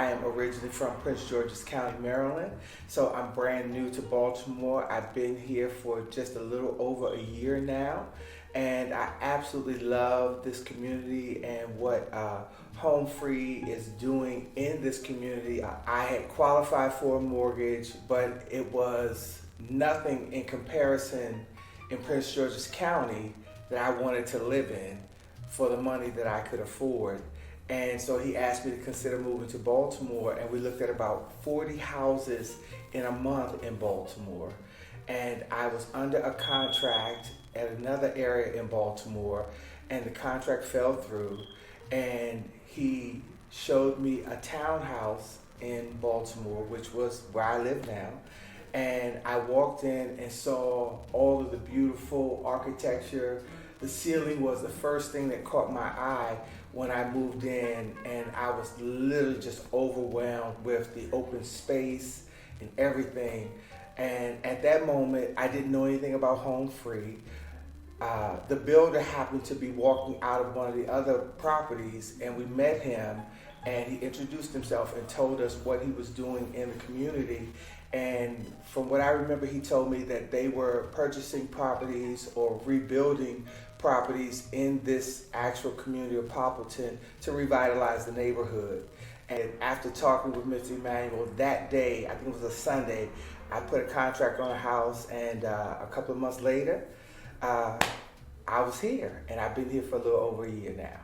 I am originally from Prince George's County, Maryland, so I'm brand new to Baltimore. I've been here for just a little over a year now, and I absolutely love this community and what HomeFree is doing in this community. I had qualified for a mortgage, but it was nothing in comparison in Prince George's County that I wanted to live in for the money that I could afford. And so he asked me to consider moving to Baltimore, and we looked at about 40 houses in a month in Baltimore. And I was under a contract at another area in Baltimore, and the contract fell through, and he showed me a townhouse in Baltimore, which was where I live now. And I walked in and saw all of the beautiful architecture. The ceiling was the first thing that caught my eye when I moved in, and I was literally just overwhelmed with the open space and everything. And at that moment, I didn't know anything about HomeFree. The builder happened to be walking out of one of the other properties, and we met him, and he introduced himself and told us what he was doing in the community. And from what I remember, he told me that they were purchasing properties or rebuilding properties in this actual community of Poppleton to revitalize the neighborhood. And after talking with Mr. Emmanuel that day, I think it was a Sunday, I put a contract on a house, and a couple of months later, I was here, and I've been here for a little over a year now.